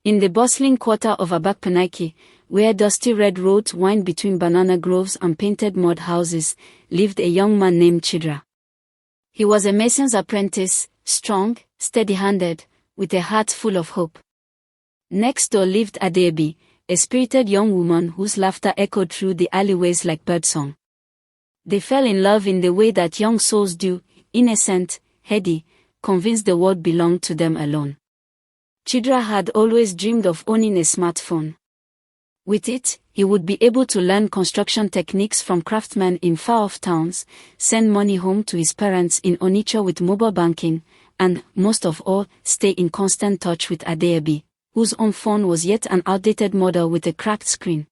In the bustling quarter of Abakaliki, where dusty red roads wind between banana groves and painted mud houses, lived a young man named Chidera. He was a mason's apprentice, strong, steady-handed, with a heart full of hope. Next door lived Adaobi, a spirited young woman whose laughter echoed through the alleyways like birdsong. They fell in love in the way that young souls do, innocent, heady, convinced the world belonged to them alone. Chidera had always dreamed of owning a smartphone. With it, he would be able to learn construction techniques from craftsmen in far-off towns, send money home to his parents in Onitsha with mobile banking, and, most of all, stay in constant touch with Adaobi, whose own phone was yet an outdated model with a cracked screen.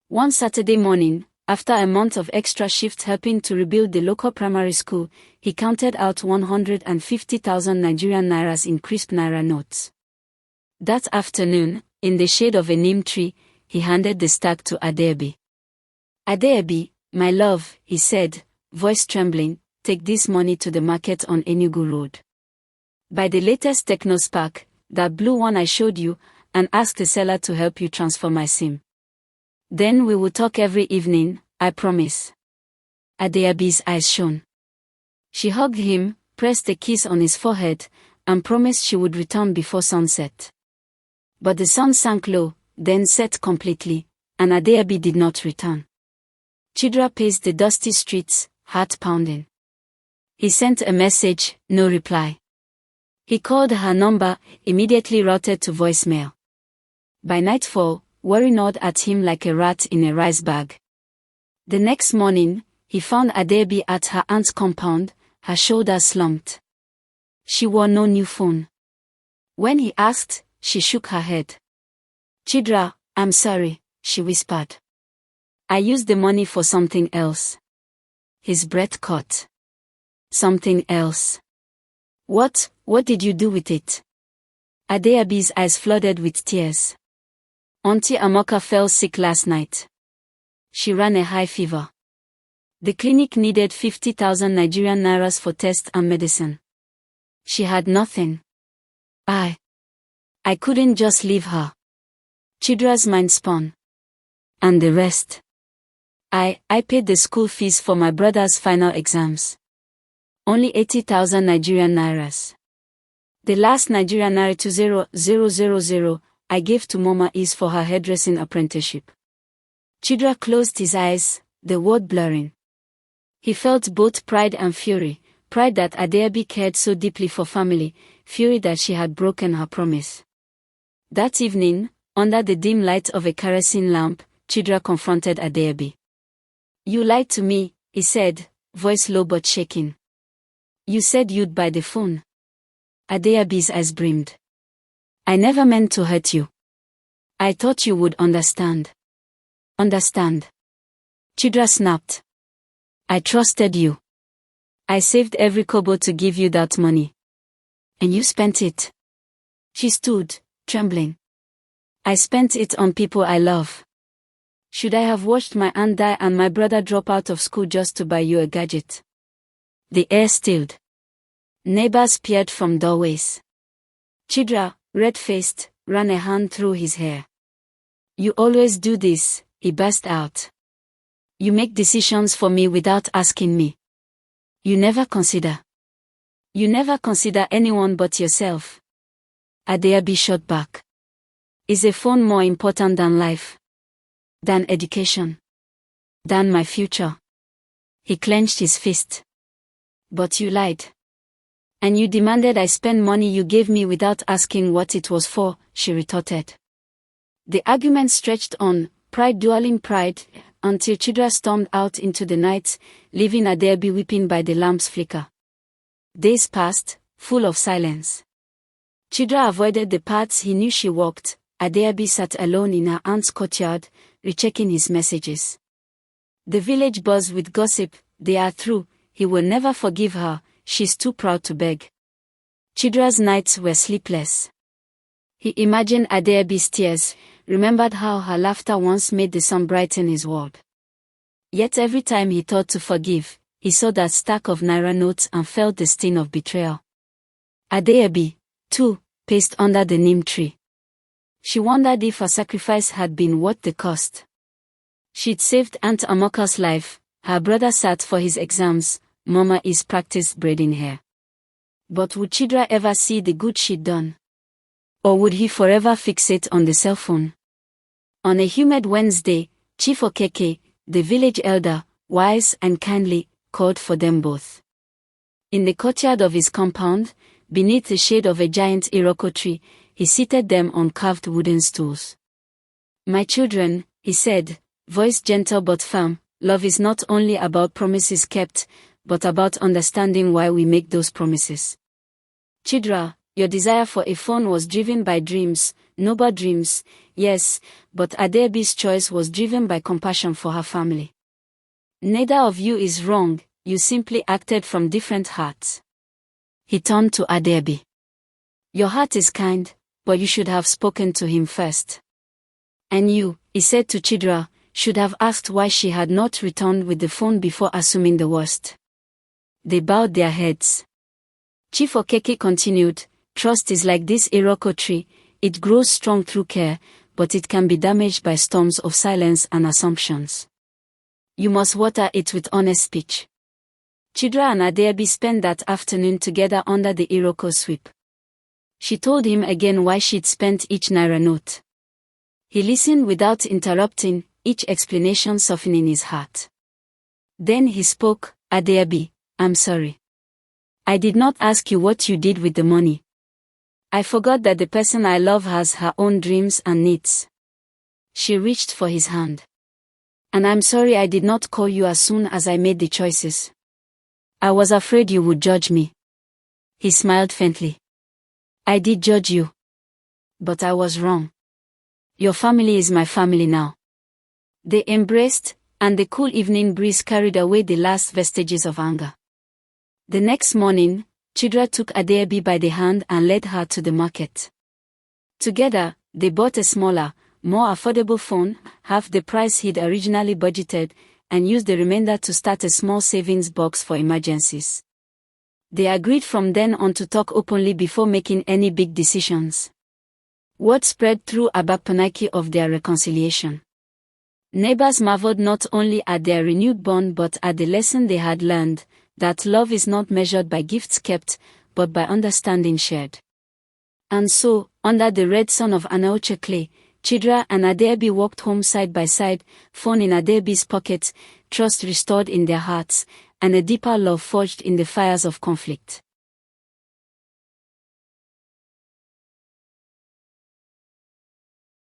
One Saturday morning, after a month of extra shifts helping to rebuild the local primary school, he counted out 150,000 Nigerian nairas in crisp naira notes. That afternoon, in the shade of a neem tree, he handed the stack to Adaobi. "Adaobi, my love," he said, voice trembling, "take this money to the market on Enugu Road. Buy the latest Techno Spark, that blue one I showed you, and ask the seller to help you transfer my SIM. Then we will talk every evening, I promise." Adaobi's eyes shone. She hugged him, pressed a kiss on his forehead, and promised she would return before sunset. But the sun sank low, then set completely, and Adaobi did not return. Chidera paced the dusty streets, heart pounding. He sent a message, no reply. He called her number, immediately routed to voicemail. By nightfall, worry gnawed at him like a rat in a rice bag. The next morning, he found Adaobi at her aunt's compound, her shoulders slumped. She wore no new phone. When he asked, she shook her head. "Chidera, I'm sorry," she whispered. "I used the money for something else." His breath caught. "Something else? What did you do with it?" Adaobi's eyes flooded with tears. "Auntie Amoka fell sick last night. She ran a high fever. The clinic needed 50,000 Nigerian nairas for tests and medicine. She had nothing. I couldn't just leave her." Chidera's mind spun. "And the rest?" I paid the school fees for my brother's final exams. Only 80,000 Nigerian nairas. The last Nigerian naira 20,000 I gave to Mama is for her hairdressing apprenticeship." Chidera closed his eyes, the word blurring. He felt both pride and fury, pride that Adaobi cared so deeply for family, fury that she had broken her promise. That evening, under the dim light of a kerosene lamp, Chidera confronted Adaobi. "You lied to me," he said, voice low but shaking. "You said you'd buy the phone." Adaobi's eyes brimmed. "I never meant to hurt you. I thought you would understand." "Understand?" Chidera snapped. "I trusted you. I saved every kobo to give you that money. And you spent it." She stood, trembling. "I spent it on people I love. Should I have watched my aunt die and my brother drop out of school just to buy you a gadget?" The air stilled. Neighbors peered from doorways. Chidera, red-faced, ran a hand through his hair. "You always do this," he burst out. "You make decisions for me without asking me. You never consider anyone but yourself." Adaobi shot back. "Is a phone more important than life? Than education? Than my future?" He clenched his fist. "But you lied. And you demanded I spend money you gave me without asking what it was for," she retorted. The argument stretched on, pride dueling pride, until Chidera stormed out into the night, leaving Adaobi weeping by the lamp's flicker. Days passed, full of silence. Chidera avoided the paths he knew she walked. Adaobi sat alone in her aunt's courtyard, rechecking his messages. The village buzzed with gossip. "They are through, he will never forgive her, she's too proud to beg." Chidera's nights were sleepless. He imagined Adaobi's tears, remembered how her laughter once made the sun brighten his world. Yet every time he thought to forgive, he saw that stack of naira notes and felt the sting of betrayal. Adaobi, too, paced under the neem tree. She wondered if her sacrifice had been worth the cost. She'd saved Aunt Amoka's life, her brother sat for his exams, Mama is practiced braiding hair. But would Chidera ever see the good she'd done? Or would he forever fixate on the cell phone? On a humid Wednesday, Chief Okeke, the village elder, wise and kindly, called for them both. In the courtyard of his compound, beneath the shade of a giant iroko tree, he seated them on carved wooden stools. My children, he said, voice gentle but firm, love is not only about promises kept, but about understanding why we make those promises. Chidera, your desire for a phone was driven by dreams, noble dreams, yes, but Adaobi's choice was driven by compassion for her family. Neither of you is wrong, you simply acted from different hearts. He turned to Adaobi. Your heart is kind, but you should have spoken to him first. And you, he said to Chidera, should have asked why she had not returned with the phone before assuming the worst. They bowed their heads. Chief Okeke continued, trust is like this iroko tree, it grows strong through care, but it can be damaged by storms of silence and assumptions. You must water it with honest speech. Chidera and Adaobi spent that afternoon together under the iroko sweep. She told him again why she'd spent each naira note. He listened without interrupting, each explanation softening his heart. Then he spoke, Adaobi, I'm sorry. I did not ask you what you did with the money. I forgot that the person I love has her own dreams and needs. She reached for his hand. And I'm sorry I did not call you as soon as I made the choices. I was afraid you would judge me. He smiled faintly. I did judge you. But I was wrong. Your family is my family now. They embraced, and the cool evening breeze carried away the last vestiges of anger. The next morning, Chidera took Adaobi by the hand and led her to the market. Together, they bought a smaller, more affordable phone, half the price he'd originally budgeted, and used the remainder to start a small savings box for emergencies. They agreed from then on to talk openly before making any big decisions. Word spread through Abakpanaki of their reconciliation. Neighbors marveled not only at their renewed bond but at the lesson they had learned, that love is not measured by gifts kept, but by understanding shared. And so, under the red sun of Anaocha clay, Chidera and Adaobi walked home side by side, phone in Adaobi's pocket, trust restored in their hearts, and a deeper love forged in the fires of conflict.